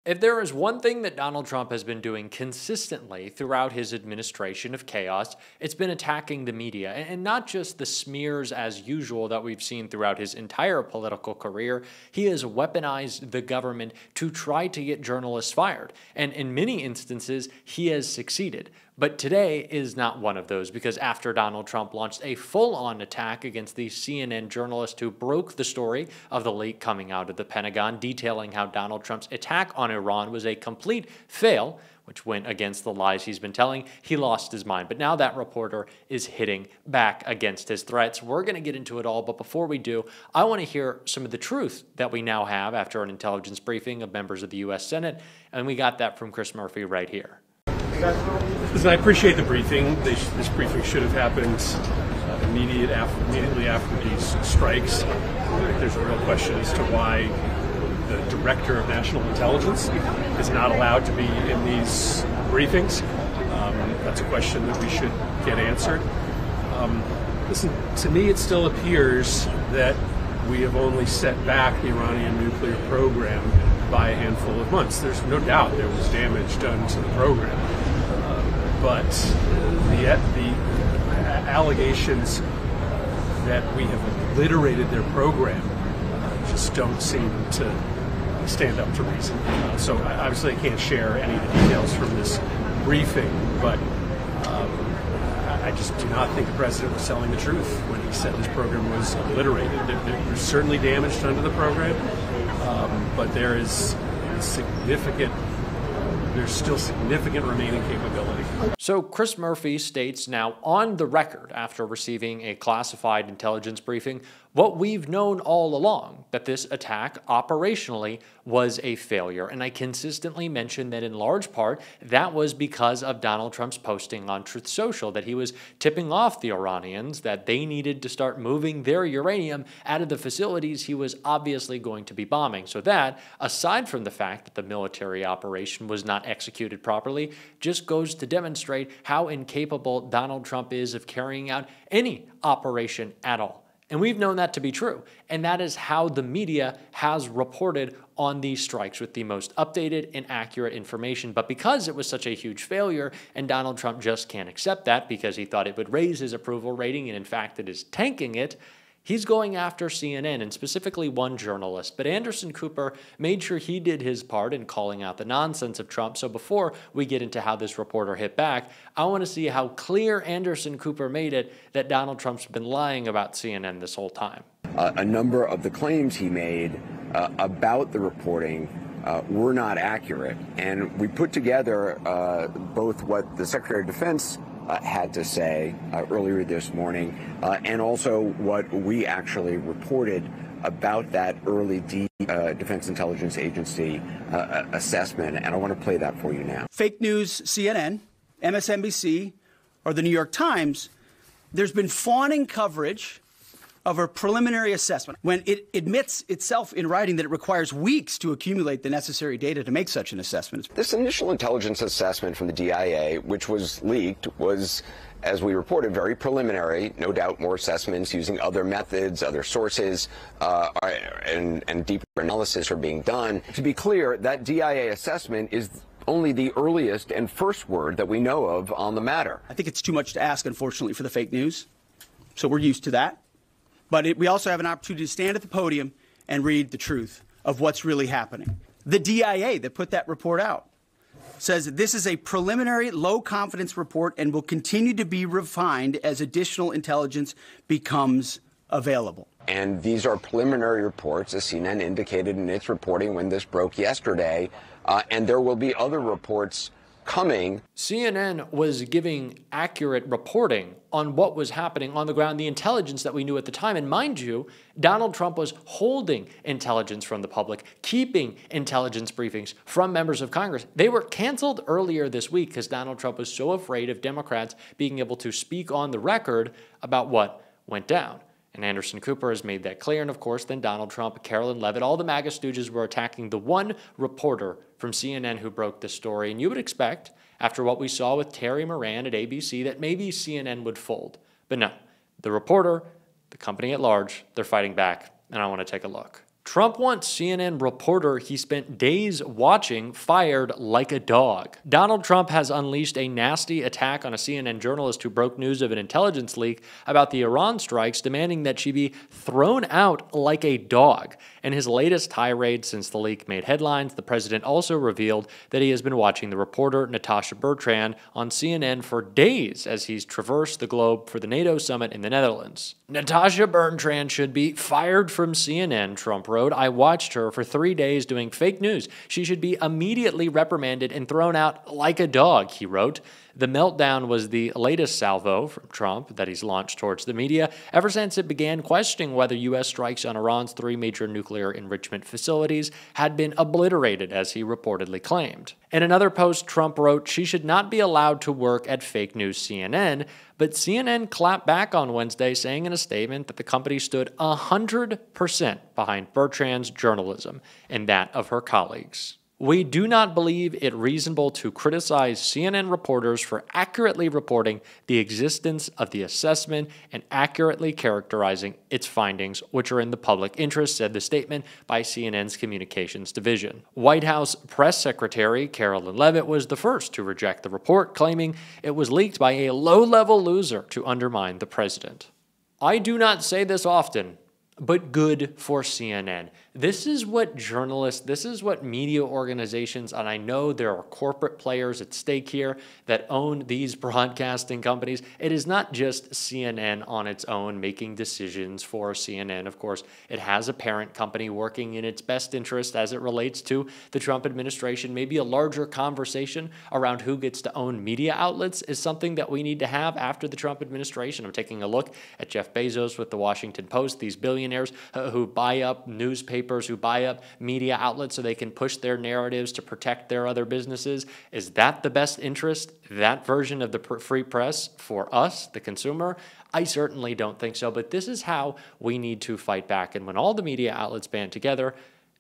If there is one thing that Donald Trump has been doing consistently throughout his administration of chaos, it's been attacking the media, and not just the smears as usual that we've seen throughout his entire political career. He has weaponized the government to try to get journalists fired, and in many instances, he has succeeded. But today is not one of those, because after Donald Trump launched a full-on attack against the CNN journalist who broke the story of the leak coming out of the Pentagon, detailing how Donald Trump's attack on Iran was a complete fail, which went against the lies he's been telling, he lost his mind. But now that reporter is hitting back against his threats. We're going to get into it all, but before we do, I want to hear some of the truth that we now have after an intelligence briefing of members of the U.S. Senate, and we got that from Chris Murphy right here. Listen, I appreciate the briefing. This briefing should have happened immediately after these strikes. There's a real question as to why the Director of National Intelligence is not allowed to be in these briefings. That's a question that we should get answered. Listen, to me it still appears that we have only set back the Iranian nuclear program by a handful of months. There's no doubt there was damage done to the program. But the allegations that we have obliterated their program just don't seem to stand up to reason. So obviously I can't share any of the details from this briefing, but I just do not think the president was telling the truth when he said this program was obliterated. There's certainly damage done to the program, but there's still significant remaining capability. So Chris Murphy states now on the record after receiving a classified intelligence briefing what we've known all along, that this attack operationally was a failure. And I consistently mentioned that in large part that was because of Donald Trump's posting on Truth Social, that he was tipping off the Iranians that they needed to start moving their uranium out of the facilities he was obviously going to be bombing. So that, aside from the fact that the military operation was not executed properly, just goes to demonstrate how incapable Donald Trump is of carrying out any operation at all. And we've known that to be true. And that is how the media has reported on these strikes, with the most updated and accurate information. But because it was such a huge failure, and Donald Trump just can't accept that because he thought it would raise his approval rating, and in fact it is tanking it, he's going after CNN, and specifically one journalist. But Anderson Cooper made sure he did his part in calling out the nonsense of Trump. So before we get into how this reporter hit back, I want to see how clear Anderson Cooper made it that Donald Trump's been lying about CNN this whole time. A number of the claims he made about the reporting were not accurate. And we put together both what the Secretary of Defense had to say earlier this morning, and also what we actually reported about that early Defense Intelligence Agency assessment. And I want to play that for you now. Fake news, CNN, MSNBC, or the New York Times, there's been fawning coverage of a preliminary assessment when it admits itself in writing that it requires weeks to accumulate the necessary data to make such an assessment. This initial intelligence assessment from the DIA, which was leaked, was, as we reported, very preliminary. No doubt more assessments using other methods, other sources, and deeper analysis are being done. To be clear, that DIA assessment is only the earliest and first word that we know of on the matter. I think it's too much to ask, unfortunately, for the fake news. So we're used to that. But we also have an opportunity to stand at the podium and read the truth of what's really happening. The DIA that put that report out says that this is a preliminary low-confidence report and will continue to be refined as additional intelligence becomes available. And these are preliminary reports, as CNN indicated in its reporting when this broke yesterday, and there will be other reports coming. CNN was giving accurate reporting on what was happening on the ground, the intelligence that we knew at the time. And mind you, Donald Trump was holding intelligence from the public, keeping intelligence briefings from members of Congress. They were canceled earlier this week because Donald Trump was so afraid of Democrats being able to speak on the record about what went down. And Anderson Cooper has made that clear. And of course, then Donald Trump, Carolyn Levitt, all the MAGA stooges were attacking the one reporter from CNN who broke this story. And you would expect, after what we saw with Terry Moran at ABC, that maybe CNN would fold. But no, the reporter, the company at large, they're fighting back. And I want to take a look. Trump wants CNN reporter he spent days watching fired like a dog. Donald Trump has unleashed a nasty attack on a CNN journalist who broke news of an intelligence leak about the Iran strikes, demanding that she be thrown out like a dog. In his latest tirade since the leak made headlines, the president also revealed that he has been watching the reporter Natasha Bertrand on CNN for days as he's traversed the globe for the NATO summit in the Netherlands. Natasha Bertrand should be fired from CNN, Trump wrote. I watched her for 3 days doing fake news. She should be immediately reprimanded and thrown out like a dog, he wrote. The meltdown was the latest salvo from Trump that he's launched towards the media ever since it began questioning whether U.S. strikes on Iran's 3 major nuclear enrichment facilities had been obliterated, as he reportedly claimed. In another post, Trump wrote, she should not be allowed to work at fake news CNN, but CNN clapped back on Wednesday, saying in a statement that the company stood 100% behind Bertrand's journalism and that of her colleagues. We do not believe it reasonable to criticize CNN reporters for accurately reporting the existence of the assessment and accurately characterizing its findings, which are in the public interest, said the statement by CNN's communications division. White House press secretary Carolyn Leavitt was the first to reject the report, claiming it was leaked by a low-level loser to undermine the president. I do not say this often, but good for CNN. This is what journalists, this is what media organizations, and I know there are corporate players at stake here that own these broadcasting companies. It is not just CNN on its own making decisions for CNN. Of course, it has a parent company working in its best interest as it relates to the Trump administration. Maybe a larger conversation around who gets to own media outlets is something that we need to have after the Trump administration. I'm taking a look at Jeff Bezos with the Washington Post, these billionaires who buy up newspapers, who buy up media outlets so they can push their narratives to protect their other businesses. Is that the best interest, that version of the free press for us, the consumer? I certainly don't think so, but this is how we need to fight back. And when all the media outlets band together,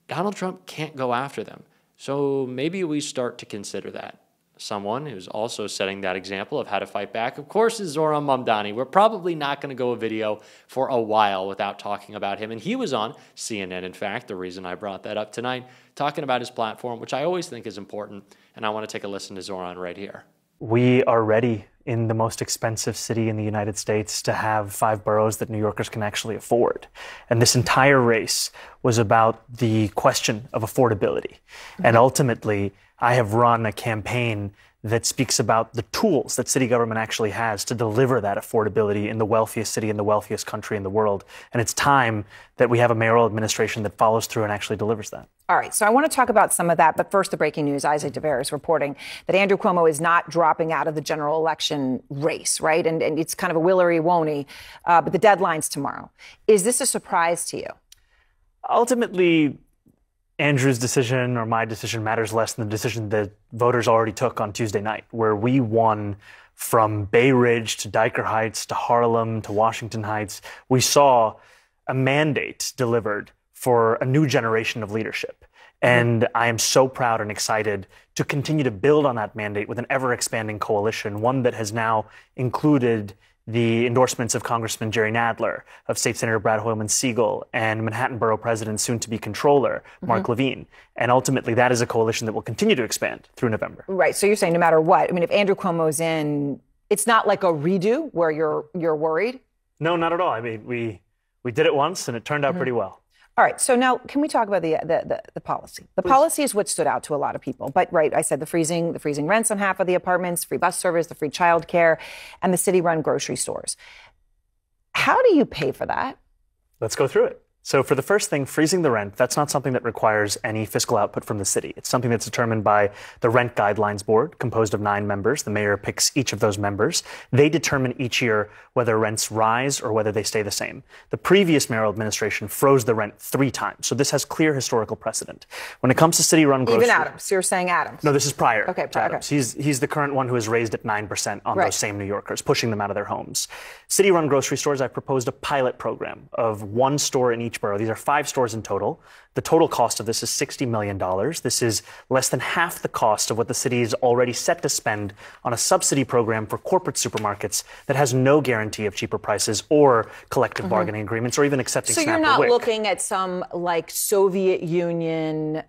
Donald Trump can't go after them. So maybe we start to consider that. Someone who's also setting that example of how to fight back, of course, is Zohran Mamdani. We're probably not going to go a video for a while without talking about him. And he was on CNN, in fact, the reason I brought that up tonight, talking about his platform, which I always think is important. And I want to take a listen to Zohran right here. We are ready in the most expensive city in the United States to have 5 boroughs that New Yorkers can actually afford. And this entire race was about the question of affordability. And ultimately, I have run a campaign that speaks about the tools that city government actually has to deliver that affordability in the wealthiest city in the wealthiest country in the world. And it's time that we have a mayoral administration that follows through and actually delivers that. All right, so I want to talk about some of that, but first the breaking news. Isaac Dever is reporting that Andrew Cuomo is not dropping out of the general election race, right? And it's kind of a willy-wonny, but the deadline's tomorrow. Is this a surprise to you? Ultimately, Andrew's decision or my decision matters less than the decision that voters already took on Tuesday night, where we won from Bay Ridge to Dyker Heights to Harlem to Washington Heights. We saw a mandate delivered for a new generation of leadership. And I am so proud and excited to continue to build on that mandate with an ever-expanding coalition, one that has now included the endorsements of Congressman Jerry Nadler, of State Senator Brad Hoylman-Siegel, and Manhattan Borough President, soon-to-be Controller, Mark Levine. And ultimately, that is a coalition that will continue to expand through November. Right. So you're saying no matter what, I mean, if Andrew Cuomo's in, it's not like a redo where you're worried? No, not at all. I mean, we did it once, and it turned out pretty well. All right. So now, can we talk about the policy? The policy is what stood out to a lot of people. But right, I said the freezing rents on half of the apartments, free bus service, the free childcare, and the city-run grocery stores. How do you pay for that? Let's go through it. So for the first thing, freezing the rent, that's not something that requires any fiscal output from the city. It's something that's determined by the Rent Guidelines Board, composed of 9 members. The mayor picks each of those members. They determine each year whether rents rise or whether they stay the same. The previous mayoral administration froze the rent 3 times. So this has clear historical precedent. When it comes to city-run grocery... Even Adams. You're saying Adams. No, this is prior to Adams. Okay. He's the current one who has raised it 9% on those same New Yorkers, pushing them out of their homes. City-run grocery stores, I proposed a pilot program of 1 store in each each borough. These are 5 stores in total. The total cost of this is $60 million. This is less than half the cost of what the city is already set to spend on a subsidy program for corporate supermarkets that has no guarantee of cheaper prices or collective bargaining agreements or even accepting So SNAP you're or not WIC. looking at some like Soviet Union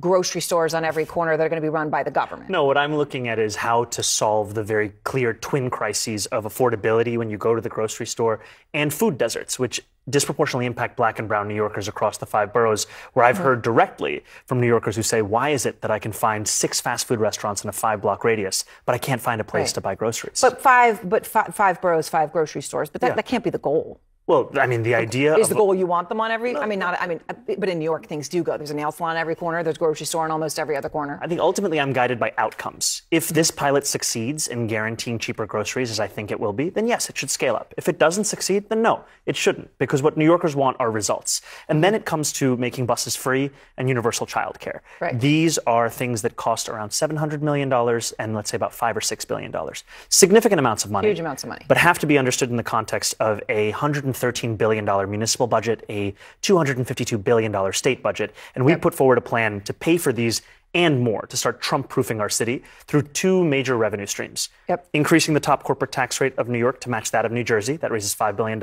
grocery stores on every corner that are going to be run by the government. No, what I'm looking at is how to solve the very clear twin crises of affordability when you go to the grocery store and food deserts, which disproportionately impact black and brown New Yorkers across the 5 boroughs, where I've heard directly from New Yorkers who say, why is it that I can find 6 fast food restaurants in a 5-block radius, but I can't find a place to buy groceries? But five boroughs, 5 grocery stores. But that can't be the goal. Well, I mean, the idea Is the goal you want them on every? I mean, but in New York, things do go. There's a nail salon on every corner. There's a grocery store on almost every other corner. I think ultimately I'm guided by outcomes. If this pilot succeeds in guaranteeing cheaper groceries, as I think it will be, then yes, it should scale up. If it doesn't succeed, then no, it shouldn't, because what New Yorkers want are results. And then it comes to making buses free and universal childcare. Right. These are things that cost around $700 million and let's say about $5 or $6 billion. Significant amounts of money. Huge amounts of money. But have to be understood in the context of a $113 billion municipal budget, a $252 billion state budget, and we put forward a plan to pay for these and more to start Trump-proofing our city through 2 major revenue streams. Increasing the top corporate tax rate of New York to match that of New Jersey, that raises $5 billion,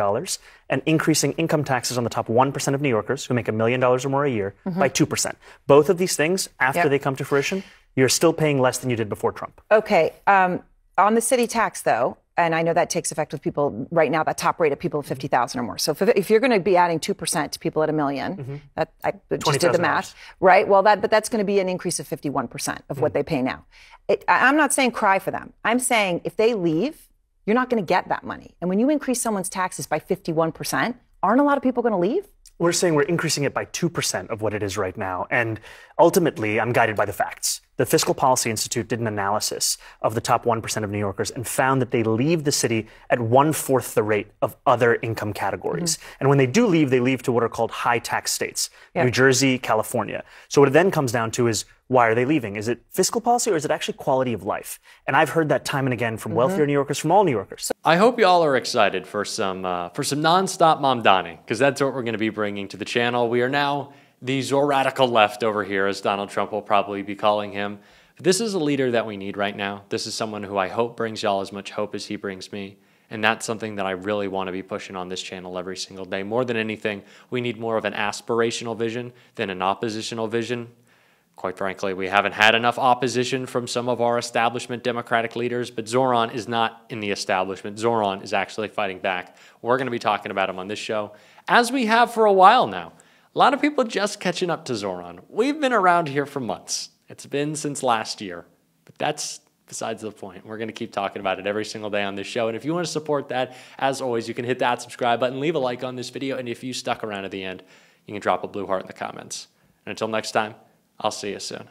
and increasing income taxes on the top 1% of New Yorkers who make $1 million or more a year by 2%. Both of these things, after they come to fruition, you're still paying less than you did before Trump. Okay. On the city tax, though, and I know that takes effect with people right now, that top rate of people of 50,000 or more. So if you're going to be adding 2% to people at $1 million, that I just did the math, right? Well, but that's going to be an increase of 51% of what they pay now. I'm not saying cry for them. I'm saying if they leave, you're not going to get that money. And when you increase someone's taxes by 51%, aren't a lot of people going to leave? We're saying we're increasing it by 2% of what it is right now. And ultimately, I'm guided by the facts. The Fiscal Policy Institute did an analysis of the top 1% of New Yorkers and found that they leave the city at 1/4 the rate of other income categories. And when they leave to what are called high tax states, New Jersey, California. So what it then comes down to is, why are they leaving? Is it fiscal policy or is it actually quality of life? And I've heard that time and again from wealthier New Yorkers, from all New Yorkers. I hope y'all are excited for some nonstop Mamdani, because that's what we're going to be bringing to the channel. We are now the Zoradical left over here, as Donald Trump will probably be calling him. But this is a leader that we need right now. This is someone who I hope brings y'all as much hope as he brings me. And that's something that I really want to be pushing on this channel every single day. More than anything, we need more of an aspirational vision than an oppositional vision. Quite frankly, we haven't had enough opposition from some of our establishment Democratic leaders, but Zoran is not in the establishment. Zoran is actually fighting back. We're going to be talking about him on this show, as we have for a while now. A lot of people just catching up to Zoran. We've been around here for months. It's been since last year, but that's besides the point. We're going to keep talking about it every single day on this show, and if you want to support that, as always, you can hit that subscribe button, leave a like on this video, and if you stuck around at the end, you can drop a blue heart in the comments. And until next time, I'll see you soon.